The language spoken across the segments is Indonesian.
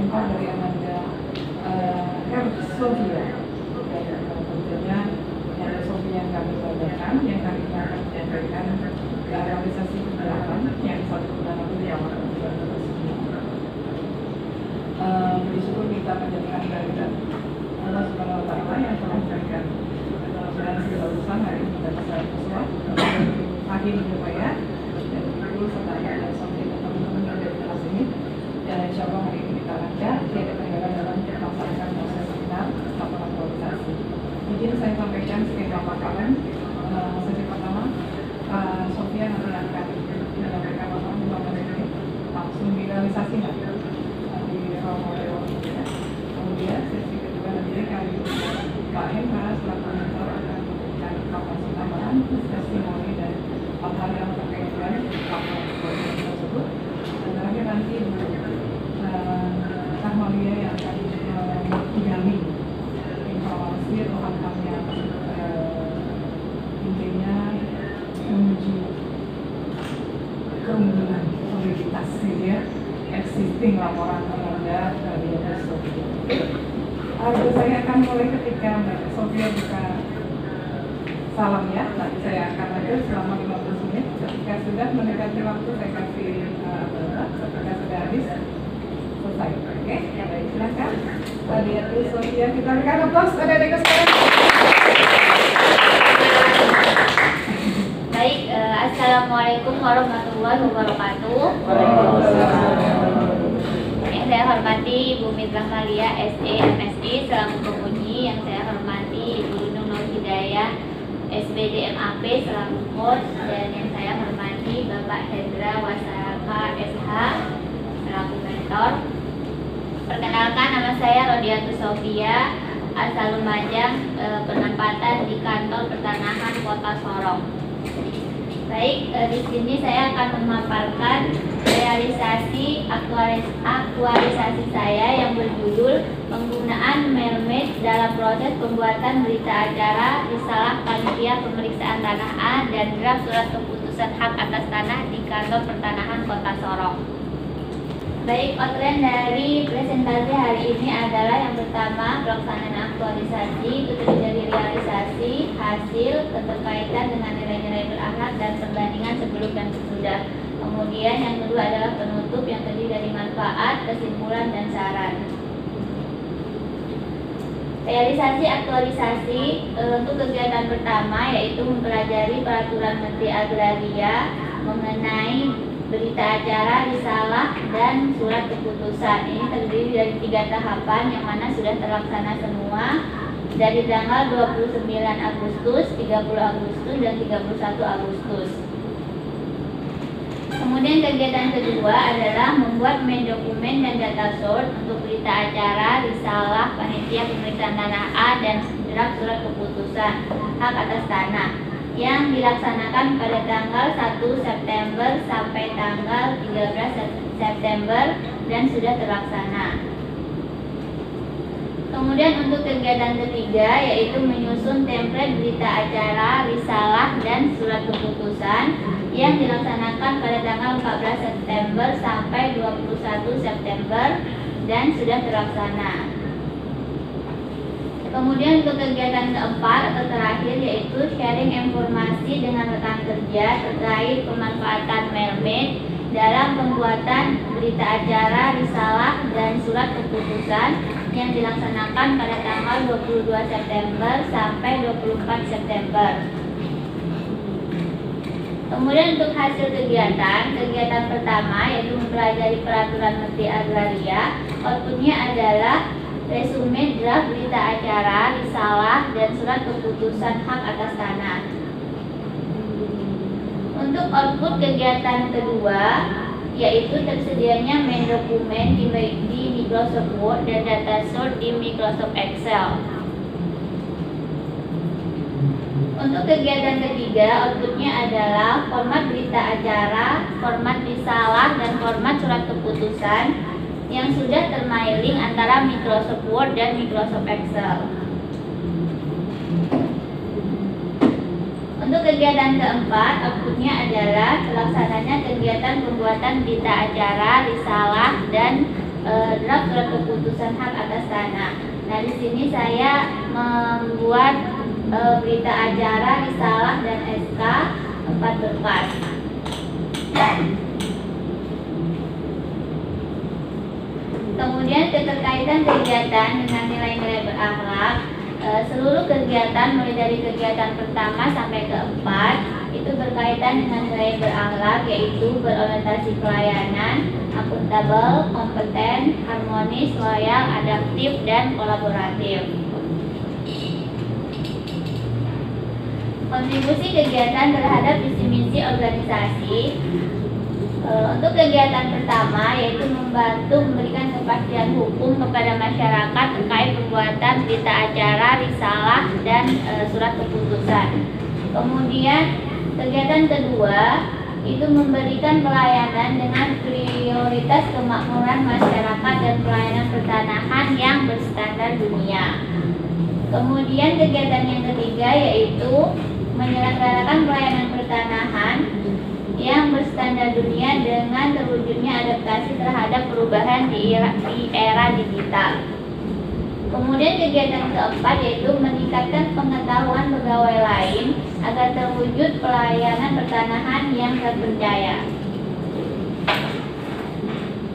perintah dari Amanda Sofia. Tentunya ada Sofia yang kami bacakan, yang kami akan menyampaikan realisasi kegiatan yang satu bulan lalu di awal bulan tersebut. Bersyukur kita menjadikan kehadiran Allah Subhanahu Wa Taala yang telah memberikan dan segala urusan hari ini kita bisa bersuara pagi supaya dan ibu serta ayah dan sampai teman-teman yang dari kelas ini, dan insya Allah hari ini kita lancar tidak kendala dalam melaksanakan proses seminar laporan aktualisasi. Mungkin saya sampaikan skema paparan. Sesi pertama, Sofia nanti akan menyampaikan laporan 15 menit langsung direalisasi nanti di role model. Kemudian sesi kedua nanti kami Pak Hendra selaku mentor akan memberikan informasi tambahan, testimoni dan hal-hal yang terkait dengan laporan tersebut. Dan terakhir nanti Rahmalia yang akan menggali informasi atau hal-hal yang intinya menuju keunggulan soliditas ya existing laporan Amanda dari Sofia. Saya akan mulai ketika Mbak Sofia buka salam ya. Nanti saya akan lanjut selama 15 menit. Ketika sudah mendekati waktu saya kasih ketika sudah habis selesai. Oke, baik, silakan. Adiatu Sofia, kita berikan aplaus pada adik sekarang. Baik, assalamualaikum warahmatullahi wabarakatuh. Yang saya hormati Ibu Mitra Malia SE MSI selaku penguji, yang saya hormati Ibu Nur Hidayah SBD MAP selaku coach, dan yang saya hormati Bapak Hendra Wasaka SH selaku mentor. Perkenalkan, nama saya Rodiatu Sofia, asal Lumajang, penempatan di kantor pertanahan Kota Sorong. Baik, di sini saya akan memaparkan realisasi aktualisasi saya yang berjudul penggunaan mermaid dalam proses pembuatan berita acara risalah panitia pemeriksaan tanah A dan draft surat keputusan hak atas tanah di kantor pertanahan Kota Sorong. Baik, outline dari presentasi hari ini adalah yang pertama, pelaksanaan aktualisasi itu terdiri dari realisasi, hasil, keterkaitan dengan nilai-nilai berakhlak dan perbandingan sebelum dan sesudah. Kemudian yang kedua adalah penutup yang terdiri dari manfaat, kesimpulan, dan saran. Realisasi aktualisasi untuk kegiatan pertama yaitu mempelajari peraturan Menteri Agraria mengenai berita acara, risalah, dan surat keputusan. Ini terdiri dari 3 tahapan yang mana sudah terlaksana semua dari tanggal 29 Agustus, 30 Agustus, dan 31 Agustus. Kemudian kegiatan kedua adalah membuat main dokumen dan data source untuk berita acara, risalah, panitia pemeriksaan tanah A, dan draft surat keputusan hak atas tanah yang dilaksanakan pada tanggal 1 September sampai tanggal 13 September dan sudah terlaksana. Kemudian untuk kegiatan ketiga yaitu menyusun template berita acara, risalah, dan surat keputusan yang dilaksanakan pada tanggal 14 September sampai 21 September dan sudah terlaksana. Kemudian untuk kegiatan keempat atau terakhir yaitu sharing informasi dengan rekan kerja terkait pemanfaatan mermaid dalam pembuatan berita acara, risalah, dan surat keputusan yang dilaksanakan pada tanggal 22 September sampai 24 September. Kemudian untuk hasil kegiatan pertama yaitu mempelajari peraturan Menteri Agraria, outputnya adalah resume draft berita acara, risalah, dan surat keputusan hak atas tanah. Untuk output kegiatan kedua yaitu tersedianya main dokumen di Microsoft Word dan data source di Microsoft Excel. Untuk kegiatan ketiga, outputnya adalah format berita acara, format risalah, dan format surat keputusan yang sudah termailing antara Microsoft Word dan Microsoft Excel. Untuk kegiatan keempat, outputnya adalah terlaksananya kegiatan pembuatan berita acara, risalah, dan draft surat keputusan hak atas tanah. Nah, di sini saya membuat berita acara, risalah dan SK 4 berkas. Kemudian keterkaitan kegiatan dengan nilai-nilai berakhlak. Seluruh kegiatan mulai dari kegiatan pertama sampai keempat itu berkaitan dengan nilai berakhlak, yaitu berorientasi pelayanan, akuntabel, kompeten, harmonis, loyal, adaptif, dan kolaboratif. Kontribusi kegiatan terhadap visi misi organisasi. Untuk kegiatan pertama yaitu membantu memberikan kepastian hukum kepada masyarakat terkait pembuatan berita acara, risalah, dan surat keputusan. Kemudian kegiatan kedua itu memberikan pelayanan dengan prioritas kemakmuran masyarakat dan pelayanan pertanahan yang berstandar dunia. Kemudian kegiatan yang ketiga yaitu menyelenggarakan pelayanan pertanahan yang berstandar dunia dengan terwujudnya adaptasi terhadap perubahan di era digital. Kemudian kegiatan keempat yaitu meningkatkan pengetahuan pegawai lain agar terwujud pelayanan pertanahan yang terpercaya.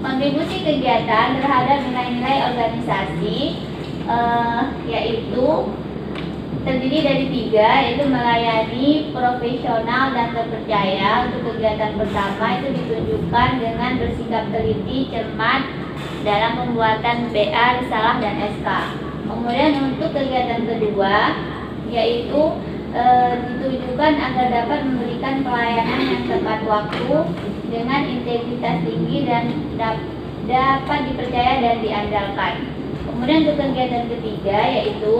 Kontribusi kegiatan terhadap nilai-nilai organisasi yaitu terdiri dari 3, yaitu melayani, profesional, dan terpercaya. Untuk kegiatan pertama itu ditunjukkan dengan bersikap teliti, cermat dalam pembuatan BA, risalah, dan SK. Kemudian untuk kegiatan kedua yaitu ditujukan agar dapat memberikan pelayanan yang tepat waktu dengan integritas tinggi dan dapat dipercaya dan diandalkan. Kemudian untuk kegiatan ketiga yaitu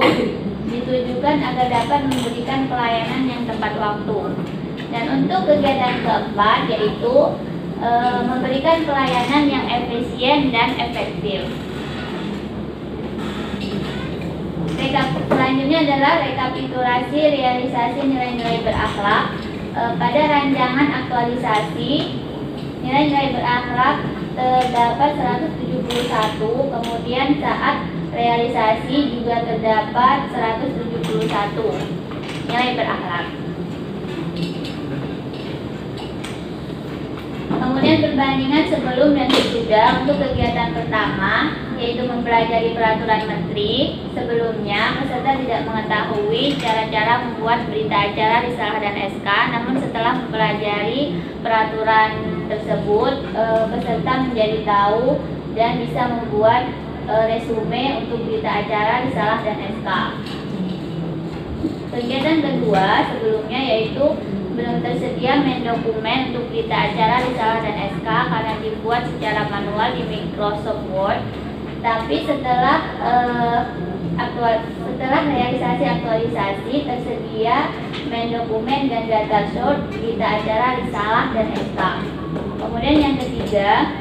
ditujukan agar dapat memberikan pelayanan yang tepat waktu. Dan untuk kegiatan keempat yaitu memberikan pelayanan yang efisien dan efektif. Selanjutnya adalah rekapitulasi realisasi nilai-nilai berakhlak. Pada rancangan aktualisasi nilai-nilai berakhlak terdapat 171, kemudian saat realisasi juga terdapat 171 nilai berakhlak. Kemudian perbandingan sebelum dan sesudah. Untuk kegiatan pertama yaitu mempelajari peraturan menteri. Sebelumnya peserta tidak mengetahui cara-cara membuat berita acara, risalah, dan SK. Namun setelah mempelajari peraturan tersebut, peserta menjadi tahu dan bisa membuat resume untuk berita acara, risalah, dan SK. Kegiatan kedua sebelumnya yaitu belum tersedia dokumen untuk berita acara, risalah, dan SK karena dibuat secara manual di Microsoft Word. Tapi setelah realisasi aktualisasi tersedia dokumen dan data short berita acara, risalah, dan SK. Kemudian yang ketiga,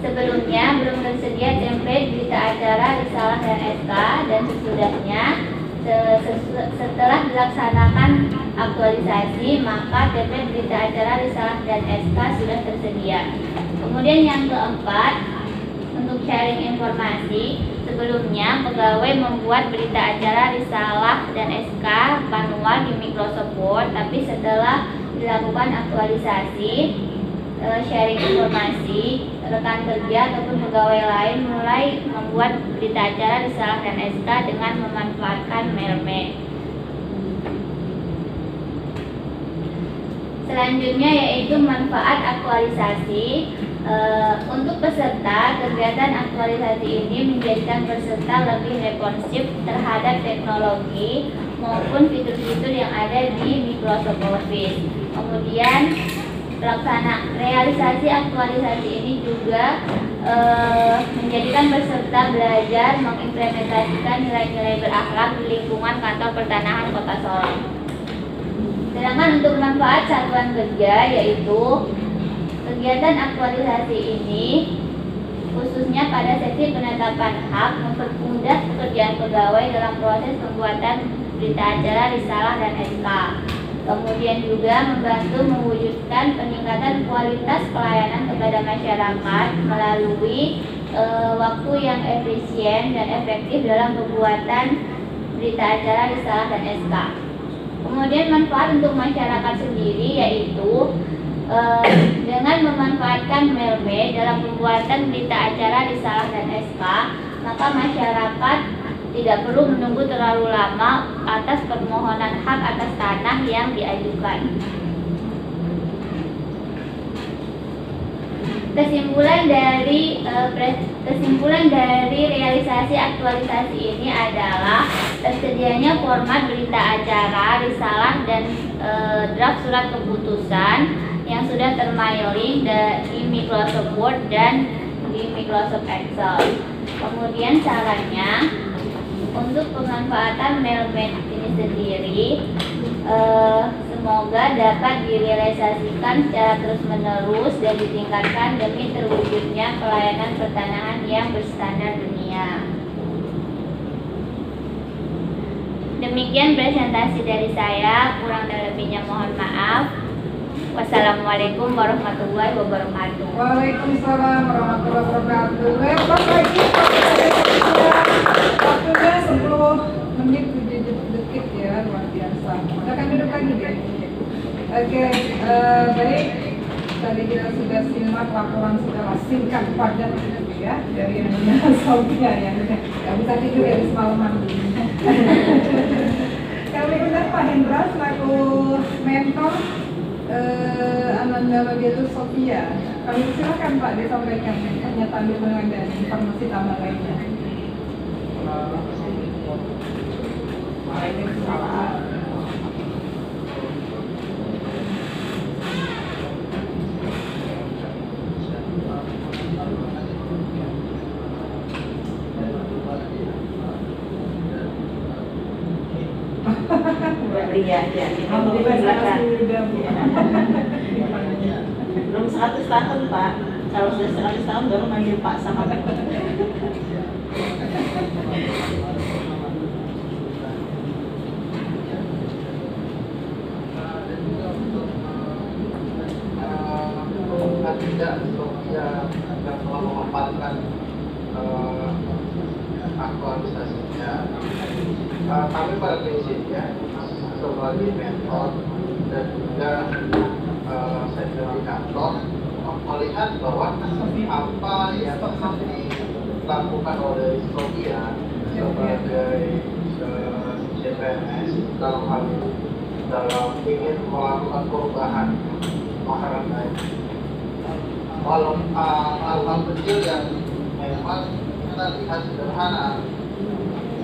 sebelumnya belum tersedia template berita acara, risalah, dan SK, dan sesudahnya setelah dilaksanakan aktualisasi maka template berita acara, risalah, dan SK sudah tersedia. Kemudian yang keempat, untuk sharing informasi, sebelumnya pegawai membuat berita acara, risalah, dan SK manual di Microsoft Word, tapi setelah dilakukan aktualisasi sharing informasi, rekan kerja ataupun pegawai lain mulai membuat berita acara, risalah, dan SK dengan memanfaatkan Mailman. Selanjutnya yaitu manfaat aktualisasi. Untuk peserta, kegiatan aktualisasi ini menjadikan peserta lebih responsif terhadap teknologi maupun fitur-fitur yang ada di Microsoft Office. Kemudian realisasi aktualisasi ini juga menjadikan peserta belajar mengimplementasikan nilai-nilai berakhlak di lingkungan kantor pertanahan Kota Sorong. Sedangkan untuk manfaat satuan kerja yaitu kegiatan aktualisasi ini khususnya pada sesi penetapan hak mempermudah pekerjaan pegawai dalam proses pembuatan berita acara, risalah, dan SK. Kemudian juga membantu mewujudkan peningkatan kualitas pelayanan kepada masyarakat melalui waktu yang efisien dan efektif dalam pembuatan berita acara, risalah, dan SK. Kemudian manfaat untuk masyarakat sendiri yaitu dengan memanfaatkan Mailbay dalam pembuatan berita acara, risalah, dan SK, maka masyarakat tidak perlu menunggu terlalu lama atas permohonan hak atas tanah yang diajukan. Kesimpulan dari realisasi aktualisasi ini adalah tersedianya format berita acara, risalah, dan draft surat keputusan yang sudah termailing di Microsoft Word dan di Microsoft Excel. Kemudian caranya untuk pemanfaatan Mailbay ini sendiri semoga dapat direalisasikan secara terus-menerus dan ditingkatkan demi terwujudnya pelayanan pertanahan yang berstandar dunia. Demikian presentasi dari saya, kurang dan lebihnya mohon maaf. Wassalamualaikum warahmatullahi wabarakatuh. Waalaikumsalam warahmatullahi wabarakatuh. Lepas lagi waktunya 10 menit 7 detik ya, luar biasa. Silakan duduk lagi deh. Oke, baik. Tadi kita sudah simak laporan secara singkat padat gitu ya dari Sophia yang nggak bisa tidur dari semalaman. Kami undang Pak Hendra selaku mentor Ananda Bagiatus Sophia. Kami silakan Pak disampaikan pernyataan dukungan dan informasi tambah lainnya. Waalaikumsalam. Iya, silakan. Belum 100 tahun Pak. Kalau sudah 100 tahun baru manggil Pak sama Pak. Tidak Sophia yang telah memaparkan aktualisasinya. Kami pada prinsipnya sebagai mentor dan juga sertifikator melihat bahwa apa yang dilakukan oleh Sophia sebagai CPNS dalam hal ini dalam ingin melakukan perubahan masyarakat, walau hal-hal kecil yang memang kita lihat sederhana,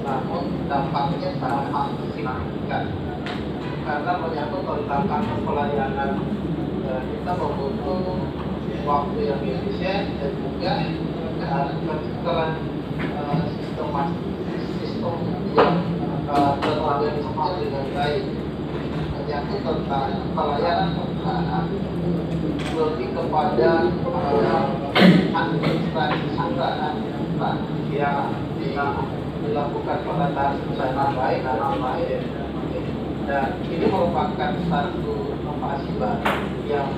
namun dampaknya sangat signifikan karena menyangkut tentang pelayanan. Kita membutuhkan waktu yang efisien dan juga penciptaan sistem yang terorganisir dengan baik, menyangkut tentang pelayanan perusahaan lebih kepada administrasi yang dilakukan pada tahap secara baik dan baik. Dan ini merupakan satu inovasi baru yang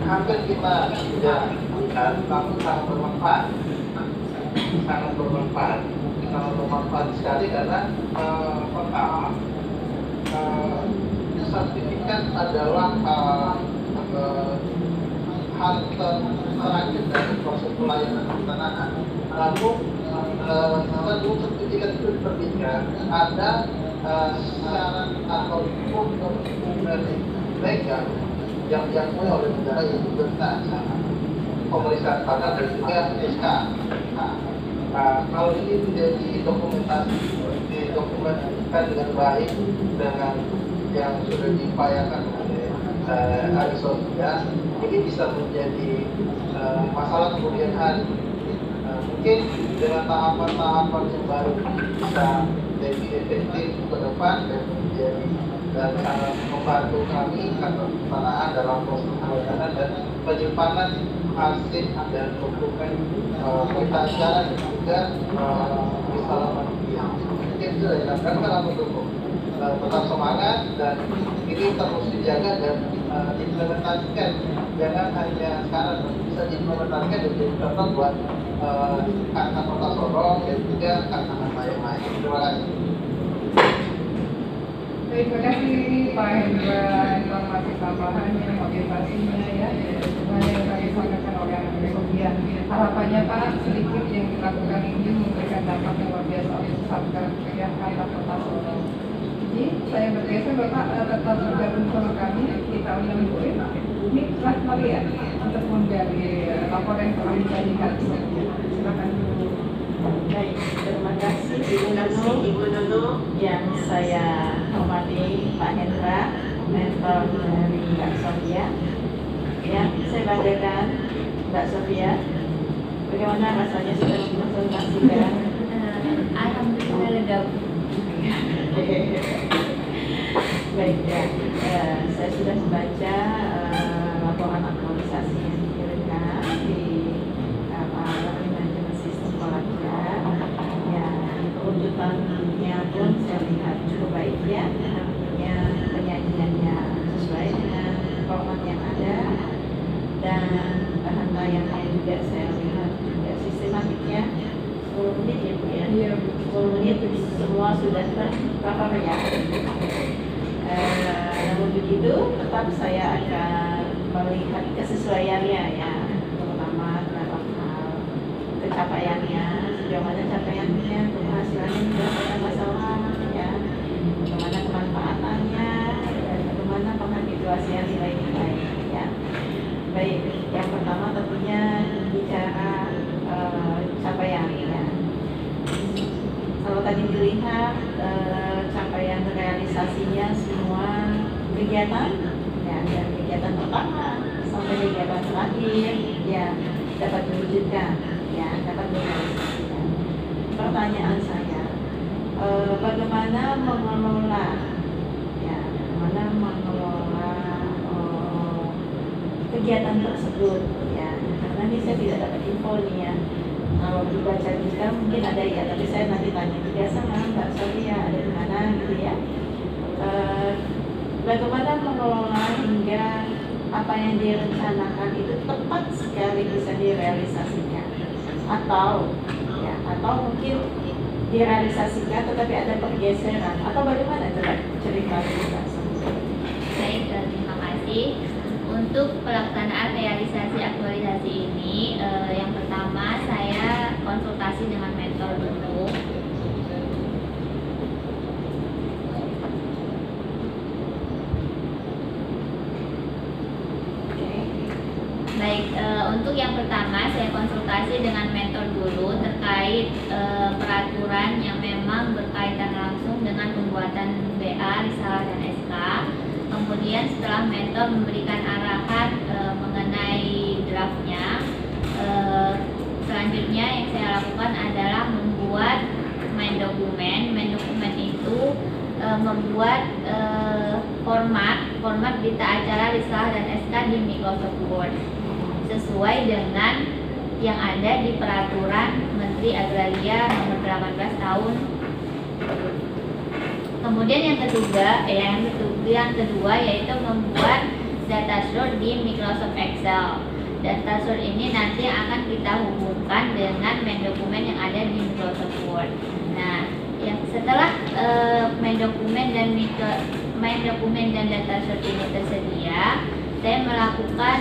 hampir kita tidak lihat, tapi sangat bermanfaat sekali karena pertama sertifikat adalah hal terakhir dari proses pelayanan pertanahan. Lalu sebelum sertifikat itu diterbitkan ada syarat atau dokumen legal yang diakui oleh negara yang tentang pemeriksaan tanah dan juga SK. Kalau ini menjadi didokumentasikan dengan baik dengan yang sudah diupayakan oleh Sophia, ini bisa menjadi masalah kemudian hari. Mungkin dengan tahapan-tahapan yang baru bisa lebih efektif ke depan dan sangat membantu kami kantor pertanahan dalam proses pelayanan dan penyimpanan hasil dan dokumen berita acara dan juga risalah manusia. Mungkin itu ya, kami akan mendukung tetap semangat dan ini terus dijaga dan diimplementasikan, jangan hanya sekarang, bisa diimplementasikan dan jadi contoh buat kata Kota Sorong dan juga kata-kata yang lain. Terima kasih. Baik, terima kasih Pak Hendra, informasi tambahannya, motivasinya ya, semuanya yang tadi disampaikan oleh anak Sofia. Harapannya Pak, sedikit yang dilakukan ini memberikan dampak yang luar biasa untuk kata Kota Sorong. Jadi saya bergeser Bapak tetap bergabung sama kami, kita undang Bu ini kelas Maria untuk menggali laporan yang telah disajikan. Silakan Bu. Baik, terima kasih Ibu Nunu yang saya hormati, Pak Hendra, mentor dari Mbak Sofia. Ya, saya banggakan Mbak Sofia. Bagaimana rasanya sudah dikonsultasikan? Alhamdulillah lega. Baik ya, saya sudah membaca laporan aktualisasi yang dikirimkan di manajemen sistem pelajar. Ya, kerujutannya pun saya lihat cukup baik ya, artinya penyajiannya sesuai dengan format yang ada dan bahan layarnya juga saya lihat juga sistematiknya 10 menit ya Bu ya. Iya, 10 menit semua sudah tercover ya. Namun begitu tetap saya akan melihat kesesuaiannya ya, terutama dalam hal pencapaiannya, sejauh mana capaiannya, keberhasilannya menyelesaikan masalah ya, bagaimana kemanfaatannya dan bagaimana penghabituasian nilai-nilai ya. Baik, yang pertama tentunya bicara capaian ya. Kalau tadi dilihat capaian realisasinya semua kegiatan ya, dari kegiatan pertama sampai kegiatan terakhir ya dapat diwujudkan ya, dapat direalisasikan. Pertanyaan saya, bagaimana mengelola ya, bagaimana mengelola kegiatan tersebut ya, karena ini saya tidak dapat info nih ya. Kalau dibaca juga mungkin ada ya, tapi saya nanti tanya juga sama Mbak Sofia ada di mana gitu ya. Bagaimana mengelola hingga apa yang direncanakan itu tepat sekali bisa direalisasikan, atau ya, atau mungkin direalisasikan tetapi ada pergeseran, atau bagaimana coba cerita Mbak Sofia. Baik, terima kasih. Untuk pelaksanaan realisasi aktualisasi ini, yang pertama saya konsultasi dengan mentor dulu. Baik, untuk yang pertama saya konsultasi dengan mentor dulu terkait peraturan yang memang berkaitan langsung dengan pembuatan BA, risalah dan SK. Kemudian setelah mentor memberikan arahan mengenai draftnya, selanjutnya yang saya lakukan adalah membuat main dokumen. Main dokumen itu membuat format berita acara, risalah dan SK di Microsoft Word sesuai dengan yang ada di peraturan Menteri Agraria nomor 18 tahun. Kemudian yang kedua yaitu membuat data source di Microsoft Excel. Data source ini nanti akan kita hubungkan dengan main dokumen yang ada di Microsoft Word. Nah, yang setelah main dokumen dan data source ini tersedia, saya melakukan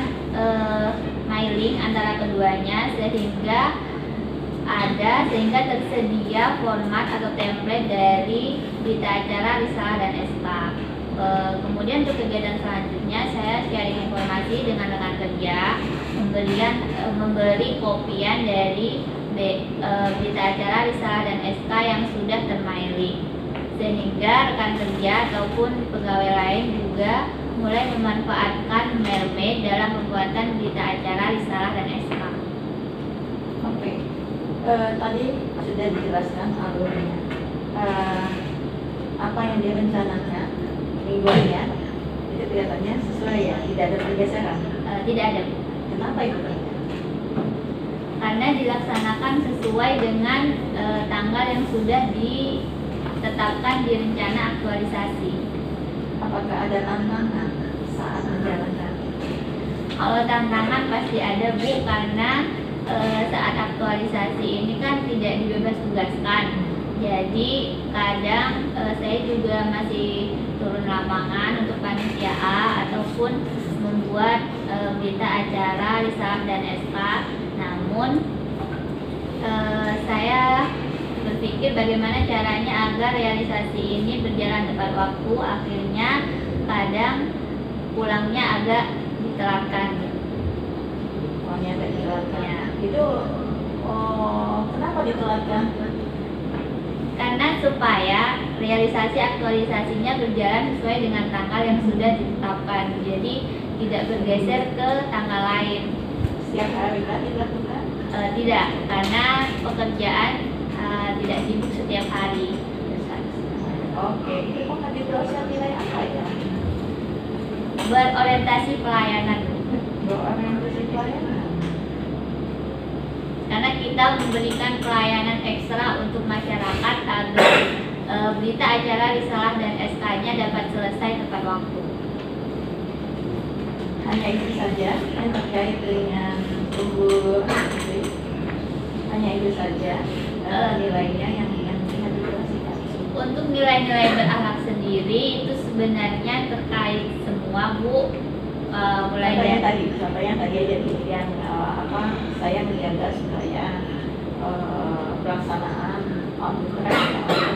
mailing antara keduanya sehingga tersedia format atau template dari berita acara, risalah dan SK. Kemudian untuk kegiatan selanjutnya saya sharing informasi dengan rekan kerja, memberi kopian dari berita acara, risalah dan SK yang sudah termailing, sehingga rekan kerja ataupun pegawai lain juga mulai memanfaatkan Mermaid dalam pembuatan berita acara, risalah dan SK. Oke. Tadi sudah dijelaskan alurnya, apa yang direncanakan mingguannya itu kelihatannya sesuai ya, tidak ada pergeseran. Tidak ada. Kenapa itu? Karena dilaksanakan sesuai dengan tanggal yang sudah ditetapkan di rencana aktualisasi. Apakah ada tantangan saat menjalankan? Kalau tantangan pasti ada Bu, karena saat aktualisasi ini kan tidak dibebas tugaskan. Jadi kadang saya juga masih turun lapangan untuk panitia A ataupun membuat berita acara, risalah dan SK. Namun saya berpikir bagaimana caranya agar realisasi ini berjalan tepat waktu. Akhirnya kadang pulangnya agak ditelatkan. Pulangnya agak ditelatkan. Ya. Itu kenapa ditelatkan? Karena supaya realisasi aktualisasinya berjalan sesuai dengan tanggal yang sudah ditetapkan. Jadi tidak bergeser ke tanggal lain. Setiap hari kan dilakukan? Tidak, karena pekerjaan tidak sibuk setiap hari. Oke, itu pengkategorian nilai apa ya? Berorientasi pelayanan. Berorientasi pelayanan. Karena kita memberikan pelayanan ekstra untuk masyarakat agar berita acara, risalah dan SK-nya dapat selesai tepat waktu. Hanya itu saja yang terkait dengan sumber asli. Hanya itu saja nilainya yang dikategorikan. Untuk nilai-nilai berakhlak sendiri itu sebenarnya terkait semua Bu, mulai dari Contoh yang tadi aja yang saya menjaga supaya pelaksanaan on track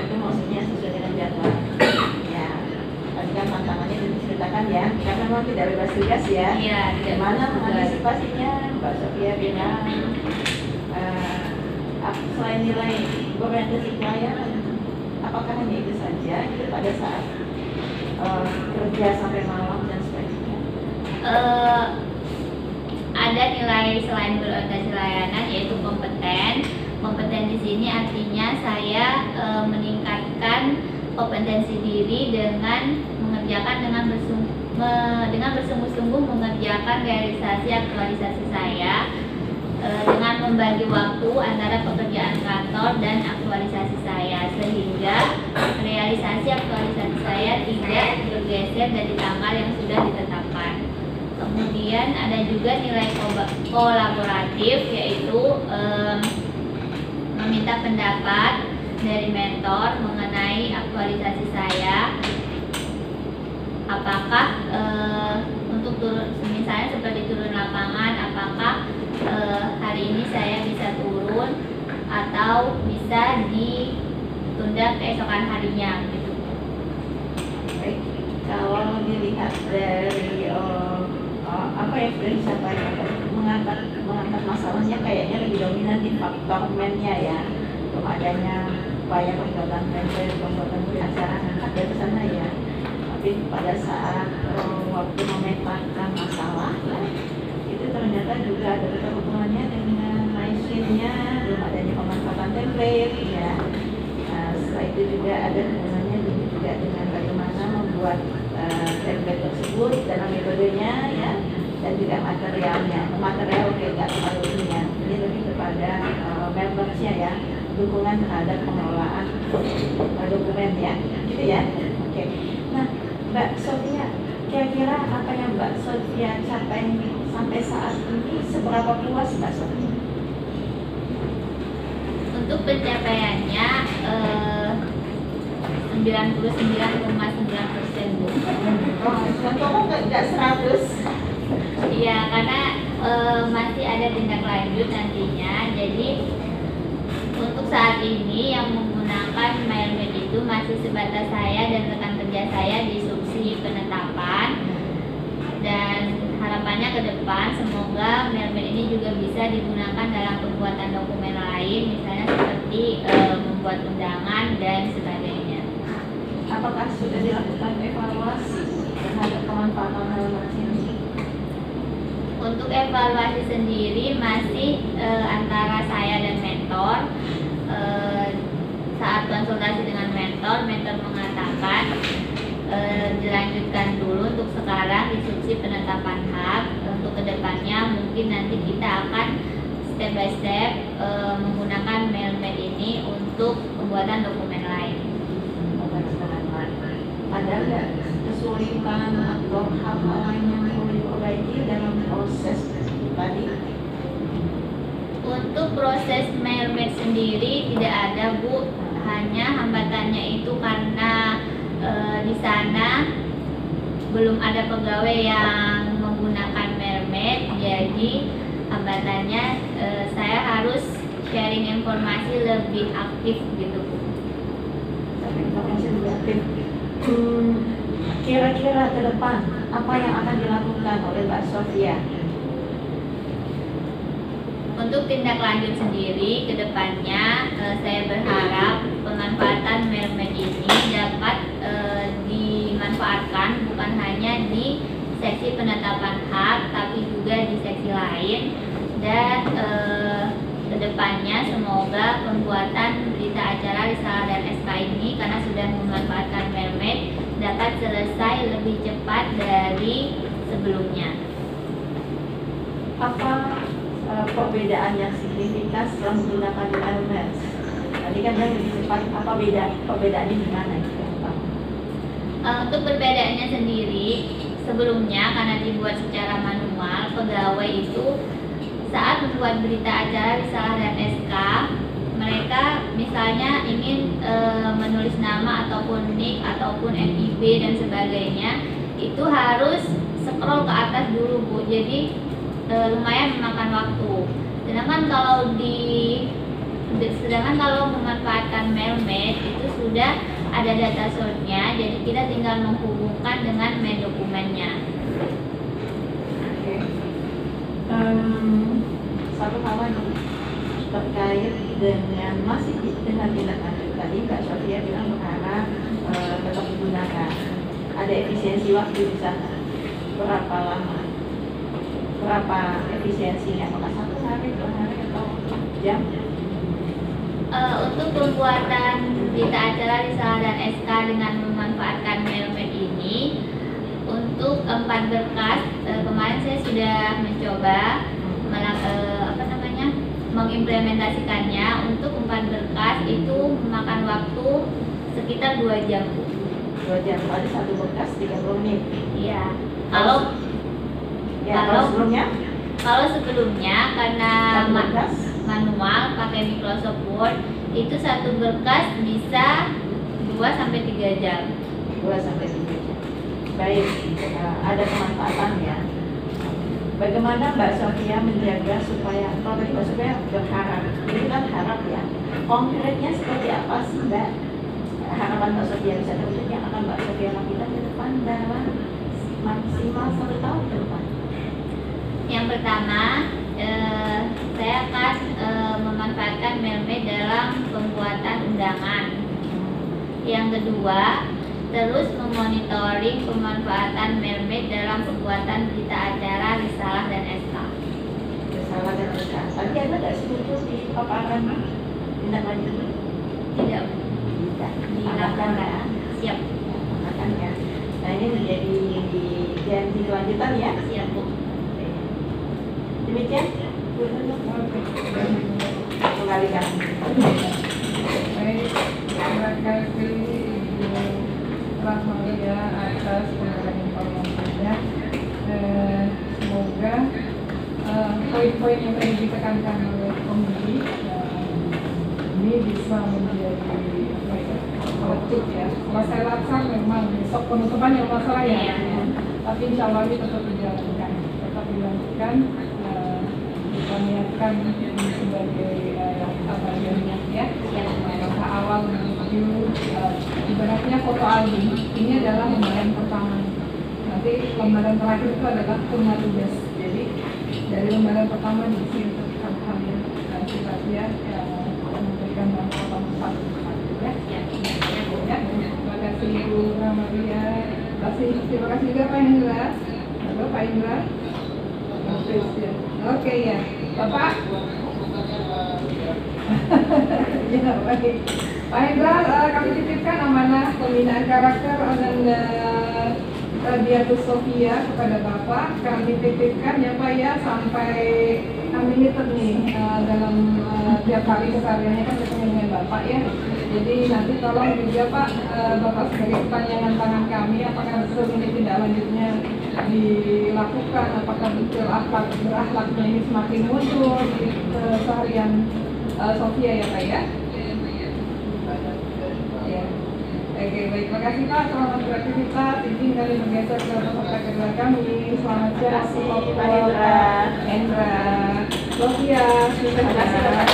itu maksudnya sesuai dengan jadwal. Ya, tadi kan tantangannya diceritakan ya, karena memang tidak bebas tugas ya. Iya, tidak Bagaimana bebas tugas. mengantisipasinya? Mbak Sofia bilang selain nilai berorientasi pelayanan, apakah hanya itu saja gitu pada saat kerja sampai malam dan sebagainya? Ada nilai selain berorientasi layanan, yaitu kompeten. Kompeten di sini artinya saya meningkatkan kompetensi diri dengan mengerjakan dengan bersungguh-sungguh mengerjakan realisasi aktualisasi saya, dengan membagi waktu antara pekerjaan kantor dan aktualisasi saya, sehingga realisasi aktualisasi saya tidak bergeser dari tanggal yang sudah ditetapkan. Kemudian ada juga nilai kolaboratif, yaitu meminta pendapat dari mentor mengenai aktualisasi saya. Apakah untuk turun, misalnya seperti turun lapangan, apakah hari ini saya bisa turun atau bisa ditunda keesokan harinya gitu. Baik, kalau dilihat dari apa yang sudah disampaikan, mengangkat masalahnya kayaknya lebih dominan di faktor mennya ya, belum adanya upaya pembuatan pembuatan acara angkat dari sana ya. Tapi pada saat waktu memetakan masalah ya, itu ternyata juga ada hubungannya dengan license-nya, belum adanya pemanfaatan template ya. Setelah itu juga ada hubungannya juga dengan bagaimana membuat template tersebut dalam metodenya ya, dan juga materialnya. Material nggak terlalu ininya, ini lebih kepada membersnya ya, dukungan terhadap pengelolaan dokumen ya, gitu ya. Oke. Nah, Mbak Sofia, kira-kira apa yang Mbak Sofia capai sampai saat ini, seberapa puas Mbak Sofia? Untuk pencapaiannya 99,9% Bu. Contohnya nggak 100? Iya, karena masih ada tindak lanjut nantinya. Jadi untuk saat ini yang menggunakan Mailmed itu masih sebatas saya dan rekan kerja saya di subsidi penetapan, dan harapannya ke depan semoga Mailmed ini juga bisa digunakan dalam pembuatan dokumen lain, misalnya seperti membuat undangan dan sebagainya. Apakah sudah dilakukan evaluasi terhadap pemanfaatan Mailmed ini? Untuk evaluasi sendiri masih antara saya dan mentor. Saat konsultasi dengan mentor mengatakan dilanjutkan dulu untuk sekarang instruksi penetapan hak. Untuk kedepannya mungkin nanti kita akan step by step menggunakan Mailmed ini untuk pembuatan dokumen lain. Ada nggak kesulitan atau hal-hal lain yang perlu diperbaiki dalam proses tadi? Untuk proses mermaid sendiri tidak ada, Bu. Hanya hambatannya itu karena di sana belum ada pegawai yang menggunakan mermaid, jadi hambatannya saya harus sharing informasi lebih aktif gitu, Bu. Informasi lebih aktif. Kira-kira ke depan apa yang akan dilakukan oleh Mbak Sofia? Untuk tindak lanjut sendiri ke depannya, saya berharap pemanfaatan mermaid ini dapat dimanfaatkan bukan hanya di seksi penetapan hak, tapi juga di seksi lain. Dan ke depannya semoga pembuatan berita acara Risalah dan SK ini, karena sudah memanfaatkan mermaid, dapat selesai lebih cepat dari sebelumnya. Apa perbedaan yang signifikan setelah menggunakan mermaid? Tadi kan yang lebih cepat, apa perbedaannya di mana itu? Untuk perbedaannya sendiri, sebelumnya karena dibuat secara manual, pegawai itu saat membuat berita acara Risalah dan SK, mereka misalnya ingin menulis nama ataupun nick ataupun NIB dan sebagainya, itu harus scroll ke atas dulu, Bu. Jadi lumayan memakan waktu. Sedangkan kalau memanfaatkan mermaid itu sudah ada data source-nya, jadi kita tinggal menghubungkan dengan main dokumennya. Oke. Satu hal lagi terkait dengan masih dengan tindak lanjut tadi, Mbak Sofia bilang berharap tetap digunakan. Ada efisiensi waktu di sana. Berapa lama? Berapa efisiensinya? Apakah 1 hari, 2 hari, atau jam? Untuk pembuatan berita acara Risalah dan SK dengan memanfaatkan mermaid ini, untuk 4 berkas kemarin saya sudah mencoba mengimplementasikannya. Untuk 4 berkas itu memakan waktu sekitar 2 jam. 2 jam, berarti 1 berkas 30 menit. Iya. Kalau sebelumnya? Kalau sebelumnya karena berkas manual pakai Microsoft Word, itu 1 berkas bisa 2-3 jam. 2-3 jam. Baik, ada kemanfaatannya. Bagaimana Mbak Sofia menjaga supaya, kalau tadi Mbak Sofia berharap, ini kan harap ya, konkretnya seperti apa sih Mbak? Harapan Mbak Sofia bisa terwujud yang akan Mbak Sofia lakukan ke depan dalam maksimal 1 tahun ke depan? Yang pertama, saya akan memanfaatkan mermaid dalam pembuatan undangan. Yang kedua, terus memonitoring pemanfaatan mermaid dalam pembuatan berita acara Risalah dan SK. Risalah dan SK. Tadi ada nggak sih muncul di paparan tindak lanjut? Tidak. Tidak. Dilakukan ya. Siap. Makanya. Nah ini menjadi janji kelanjutan ya. Siap, Bu. Demikian. Kembalikan. Baik, terima kasih Ibu Rahmalia atas pemberian informasinya. Semoga poin-poin yang tadi ditekankan oleh komisi ini bisa menjadi pelecut ya. Kalau saya rasa memang besok penutupan yang masalah ya, tapi insya Allah ini tetap dijalankan, kita niatkan ini sebagai bagiannya ya, langkah awal menuju ibaratnya foto album. Ini adalah lembaran pertama. Nanti lembaran terakhir itu adalah punya tugas. Jadi dari lembaran pertama diisi untuk hal-hal yang sifatnya memberikan manfaat ya. Terima kasih Ibu Rahmalia. Terima kasih juga Pak Indra. Halo Pak Indra. Oke ya, Bapak. Ya, baik. Pak Hendra, kami titipkan amanah pembinaan karakter Ananda Radiatus Sofia kepada Bapak. Kami titipkan ya Pak ya, sampai unlimited nih dalam tiap hari kesehariannya kan ketemu dengan Bapak ya. Jadi nanti tolong juga Pak, Bapak sebagai kepanjangan tangan kami, apakah betul ini tindak lanjutnya dilakukan, apakah betul berakhlaknya ini semakin muncul di keseharian Sofia ya Pak ya? Ya. Oke, baik, terima kasih Pak, selamat beraktivitas. Izin kali bergeser ke peserta kedua kami. Selamat siang, Terima kasih Pak Hendra. Sofia, Terima kasih Bapak